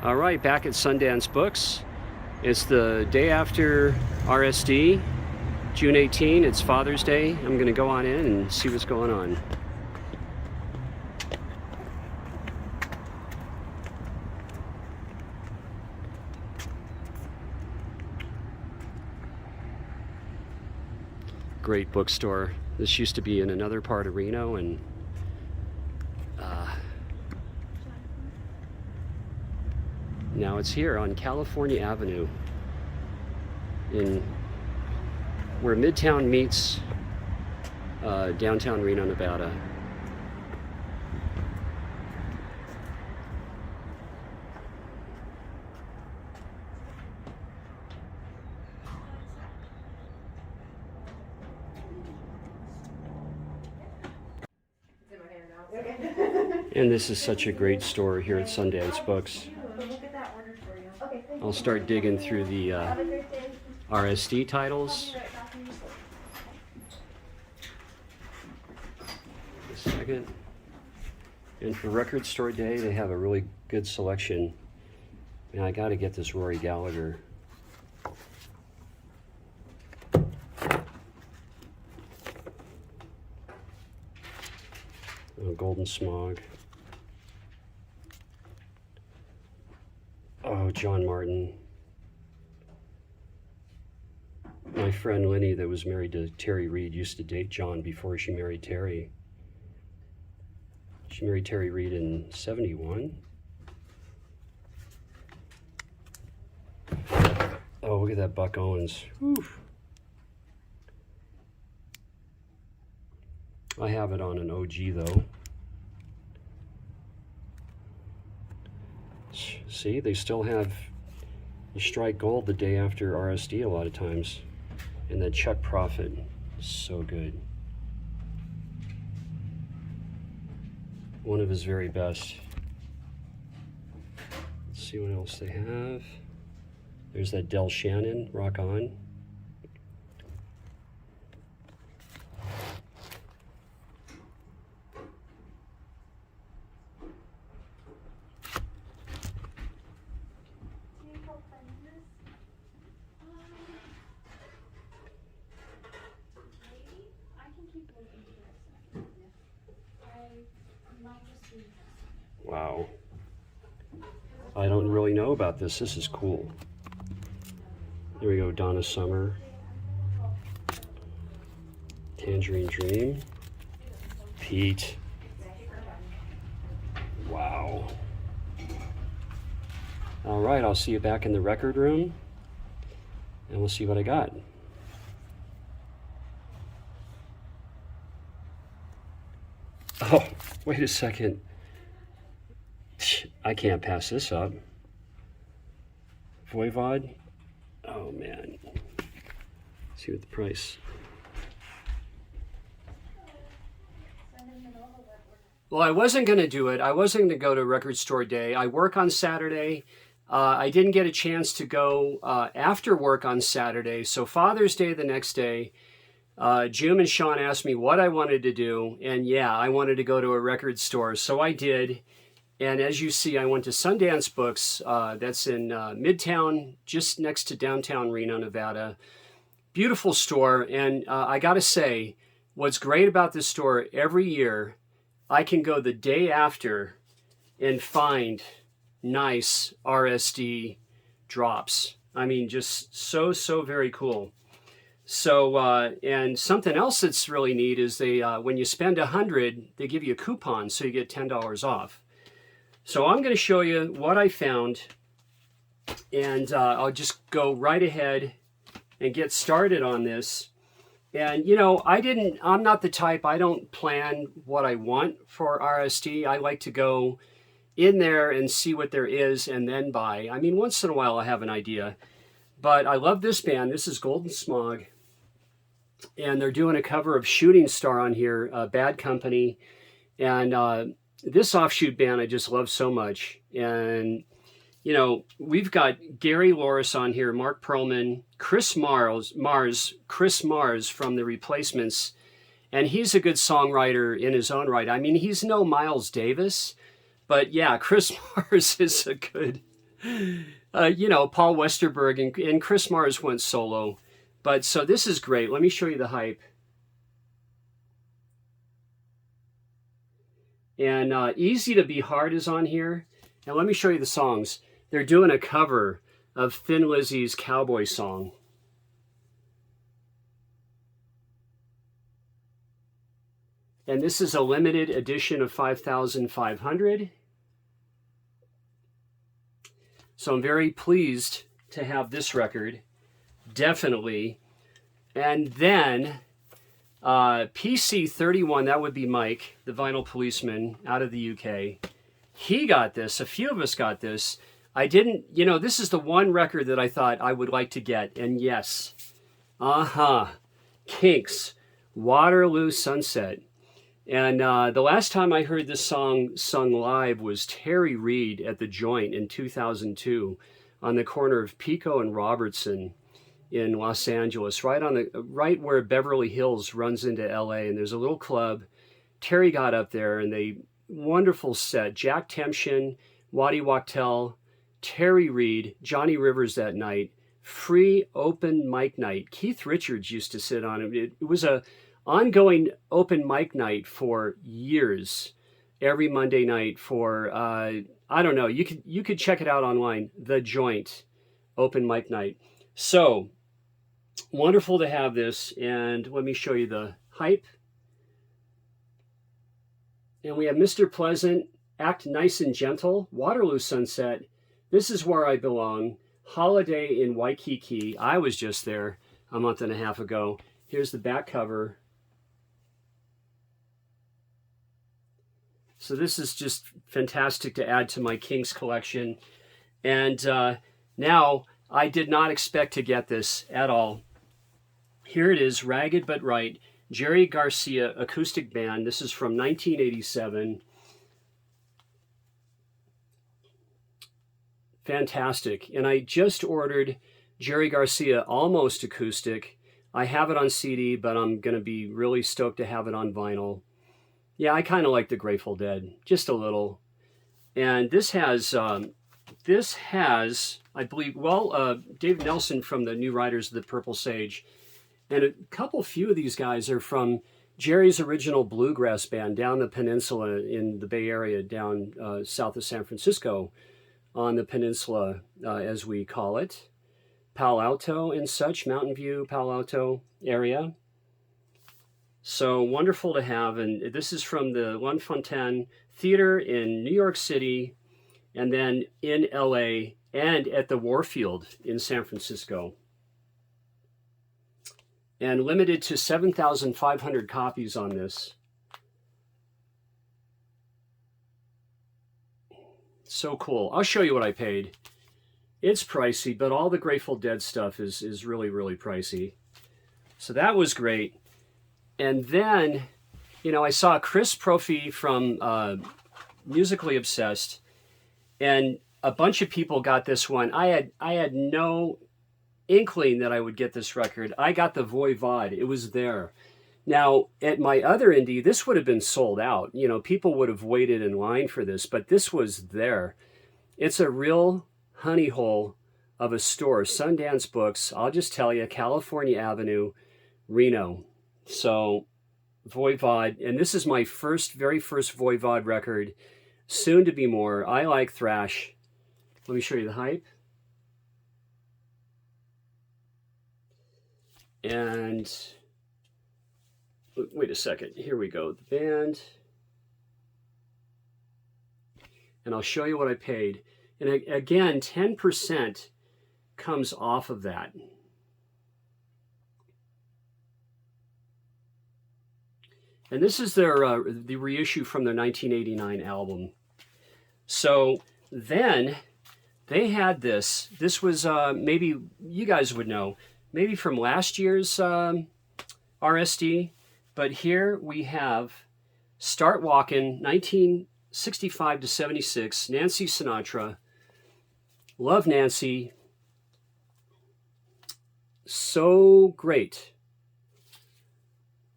All right, back at Sundance Books. It's the day after RSD, June 18. It's Father's Day. I'm going to go on in and see what's going on. Great bookstore. This used to be in another part of Reno, and now it's here on California Avenue, in where Midtown meets downtown Reno, Nevada. And this is such a great store here at Sundance Books. I'll start digging through the RSD titles. A second. And for Record Store Day, they have a really good selection. Man, I got to get this Rory Gallagher. Oh, Golden Smog. Oh, John Martin. My friend Lenny, that was married to Terry Reid, used to date John before she married Terry. She married Terry Reid in '71. Oh, look at that Buck Owens. Whew. I have it on an OG though. See, they still have, you strike gold the day after RSD a lot of times. And that Chuck Prophet is so good. One of his very best. Let's see what else they have. There's that Del Shannon, Rock On. Wow. I don't really know about this. This is cool. There we go, Donna Summer. Tangerine Dream. Pete. Wow. All right, I'll see you back in the record room, and we'll see what I got. Oh, wait a second. I can't pass this up. Voivod. Oh man. Let's see what the price. Well, I wasn't going to do it. I wasn't going to go to Record Store Day. I work on Saturday. I didn't get a chance to go after work on Saturday. So Father's Day the next day, Jim and Sean asked me what I wanted to do. And yeah, I wanted to go to a record store. So I did. And as you see, I went to Sundance Books. That's in Midtown, just next to downtown Reno, Nevada. Beautiful store. And I got to say, what's great about this store, every year, I can go the day after and find nice RSD drops. I mean, just so very cool. So, and something else that's really neat is they, when you spend $100, they give you a coupon, so you get $10 off. So I'm going to show you what I found, and I'll just go right ahead and get started on this. And, you know, I'm not the type, I don't plan what I want for RSD. I like to go in there and see what there is and then buy. I mean, once in a while I have an idea, but I love this band. This is Golden Smog, and they're doing a cover of Shooting Star on here, Bad Company, and this offshoot band I just love so much. And, you know, we've got Gary Loris on here, Mark Perlman, Chris Mars from The Replacements. And he's a good songwriter in his own right. I mean, he's no Miles Davis, but yeah, Chris Mars is a good You know, Paul Westerberg and Chris Mars went solo. But so this is great. Let me show you the hype. And Easy to Be Hard is on here. And let me show you the songs. They're doing a cover of Thin Lizzy's Cowboy Song. And this is a limited edition of 5,500. So I'm very pleased to have this record, definitely. And then PC31, that would be Mike, the vinyl policeman out of the UK. He got this. A few of us got this. I didn't, you know, this is the one record that I thought I would like to get. And yes, Kinks, Waterloo Sunset. And the last time I heard this song sung live was Terry Reid at the Joint in 2002 on the corner of Pico and Robertson in Los Angeles, right where Beverly Hills runs into LA. And there's a little club. Terry got up there and wonderful set. Jack Tempchin, Waddy Wachtel, Terry Reid, Johnny Rivers that night, free open mic night. Keith Richards used to sit on it. It was a ongoing open mic night for years, every Monday night for, I don't know, you could check it out online, The Joint, open mic night. So, wonderful to have this, and let me show you the hype. And we have Mr. Pleasant, Act Nice and Gentle, Waterloo Sunset, This Is Where I Belong, Holiday in Waikiki. I was just there a month and a half ago. Here's the back cover. So this is just fantastic to add to my Kinks collection. And now, I did not expect to get this at all. Here it is, Ragged But Right, Jerry Garcia Acoustic Band. This is from 1987. Fantastic. And I just ordered Jerry Garcia Almost Acoustic. I have it on CD, but I'm going to be really stoked to have it on vinyl. Yeah, I kind of like the Grateful Dead, just a little. And this has, I believe, Dave Nelson from the New Riders of the Purple Sage. And a few of these guys are from Jerry's original bluegrass band down the peninsula in the Bay Area, down south of San Francisco, on the peninsula, as we call it. Palo Alto and such, Mountain View, Palo Alto area. So wonderful to have. And this is from the L'Enfontaine Theater in New York City, and then in LA, and at the Warfield in San Francisco. And limited to 7,500 copies on this. So cool. I'll show you what I paid. It's pricey, but all the Grateful Dead stuff is really, really pricey. So that was great. And then, you know, I saw Chris Profi from Musically Obsessed, and a bunch of people got this one. I had no inkling that I would get this record. I got the Voivod. It was there. Now, at my other indie, this would have been sold out. You know, people would have waited in line for this, but this was there. It's a real honey hole of a store. Sundance Books, I'll just tell you, California Avenue, Reno. So, Voivod, and this is my very first Voivod record. Soon to be more. I like thrash. Let me show you the hype. And wait a second. Here we go. The band. And I'll show you what I paid. And again, 10% comes off of that. And this is the reissue from their 1989 album. So then they had this. This was maybe you guys would know, maybe from last year's RSD. But here we have Start Walkin', 1965 to 76, Nancy Sinatra. Love Nancy. So great.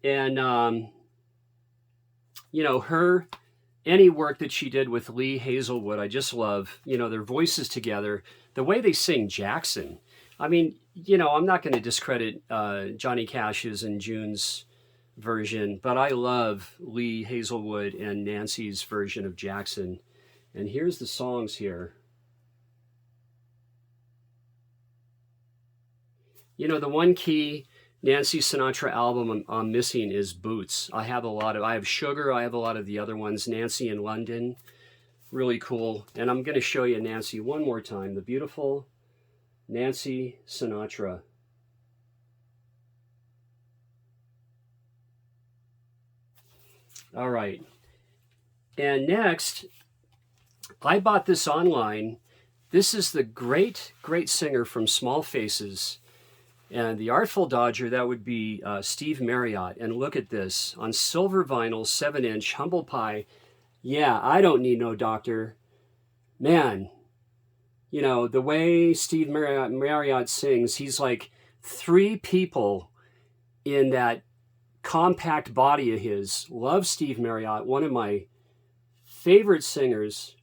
And, you know, her any work that she did with Lee Hazelwood, I just love. You know, their voices together, the way they sing Jackson. I mean, you know, I'm not going to discredit Johnny Cash's and June's version, but I love Lee Hazelwood and Nancy's version of Jackson. And here's the songs here. You know, the one key Nancy Sinatra album I'm missing is Boots. I have Sugar, I have a lot of the other ones. Nancy in London, really cool. And I'm going to show you Nancy one more time. The beautiful Nancy Sinatra. All right. And next, I bought this online. This is the great, great singer from Small Faces. And the Artful Dodger, that would be Steve Marriott. And look at this. On silver vinyl, 7-inch, Humble Pie. Yeah, I don't need no doctor. Man, you know, the way Steve Marriott sings, he's like 3 people in that compact body of his. Love Steve Marriott, one of my favorite singers.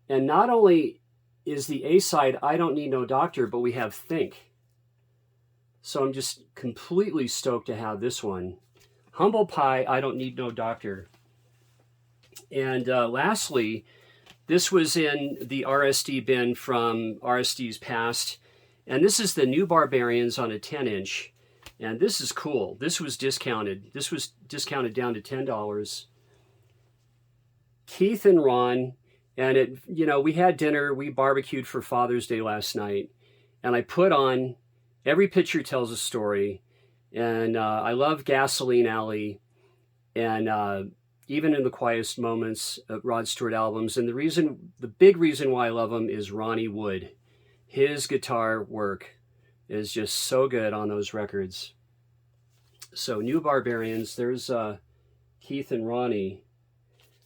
And not only is the A-side I Don't Need No Doctor, but we have Think. So I'm just completely stoked to have this one. Humble Pie, I Don't Need No Doctor. And lastly, this was in the RSD bin from RSD's past. And this is the New Barbarians on a 10-inch. And this is cool. This was discounted. This was discounted down to $10. Keith and Ron, and it, you know, we had dinner. We barbecued for Father's Day last night. And I put on Every Picture Tells a Story, and I love Gasoline Alley, and even in the quietest moments of Rod Stewart albums. And the big reason why I love them is Ronnie Wood. His guitar work is just so good on those records. So New Barbarians, there's Keith and Ronnie.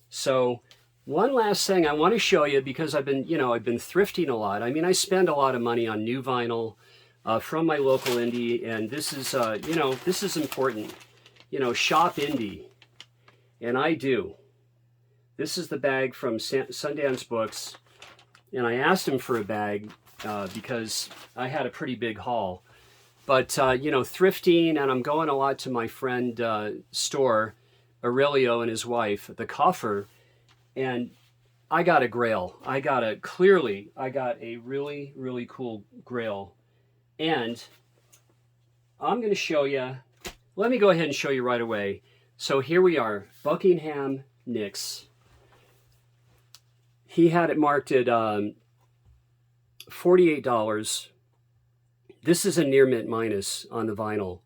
So one last thing I want to show you, because I've been thrifting a lot. I mean, I spend a lot of money on new vinyl. From my local indie, and this is, this is important. You know, shop indie, and I do. This is the bag from Sundance Books, and I asked him for a bag because I had a pretty big haul. But, thrifting, and I'm going a lot to my friend store, Aurelio and his wife, the Coffer, and I got a Grail. I got a really, really cool Grail. And I'm going to show you, let me go ahead and show you right away. So here we are, Buckingham Nicks. He had it marked at $48. This is a near mint minus on the vinyl.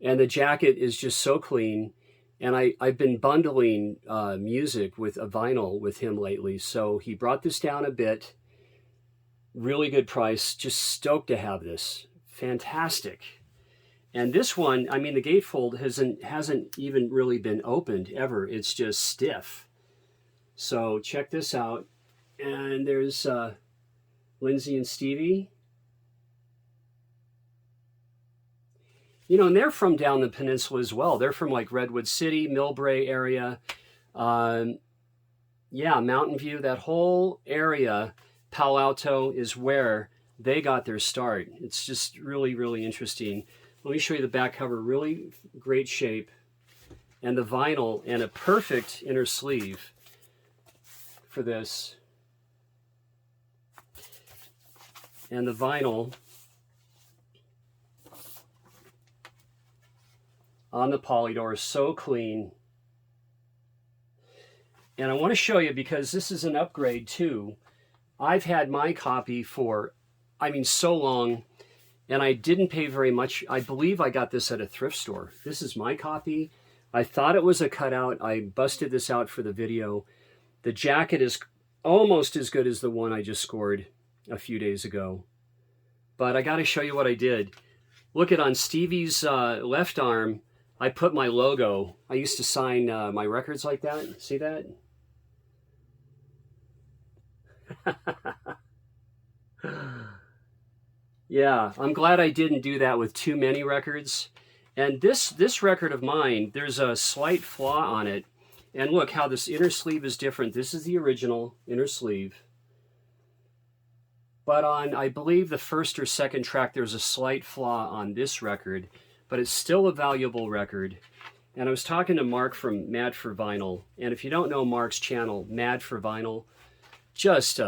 And the jacket is just so clean. And I've been bundling music with a vinyl with him lately. So he brought this down a bit. Really good price. Just stoked to have this. Fantastic. And this one, I mean, the gatefold hasn't even really been opened ever. It's just stiff. So check this out. And there's Lindsay and Stevie. You know, and they're from down the peninsula as well. They're from like Redwood City, Millbrae area. Mountain View, that whole area. Palo Alto is where they got their start. It's just really, really interesting. Let me show you the back cover. Really great shape. And the vinyl, and a perfect inner sleeve for this. And the vinyl on the Polydor is so clean. And I want to show you, because this is an upgrade too. I've had my copy for, so long, and I didn't pay very much. I believe I got this at a thrift store. This is my copy. I thought it was a cutout. I busted this out for the video. The jacket is almost as good as the one I just scored a few days ago. But I got to show you what I did. Look at on Stevie's left arm, I put my logo. I used to sign my records like that. See that? Yeah, I'm glad I didn't do that with too many records. And this record of mine, there's a slight flaw on it. And look how this inner sleeve is different. This is the original inner sleeve. But on, I believe, the first or second track, there's a slight flaw on this record, but it's still a valuable record. And I was talking to Mark from Mad for Vinyl, and if you don't know Mark's channel, Mad for Vinyl, just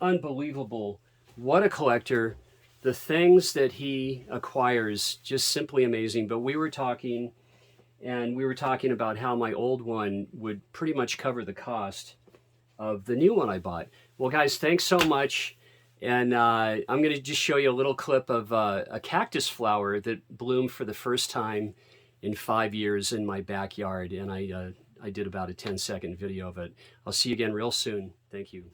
unbelievable. What a collector. The things that he acquires, just simply amazing. But we were talking, and we were talking about how my old one would pretty much cover the cost of the new one I bought. Well, guys, thanks so much. And I'm going to just show you a little clip of a cactus flower that bloomed for the first time in 5 years in my backyard. And I did about a 10-second video of it. I'll see you again real soon. Thank you.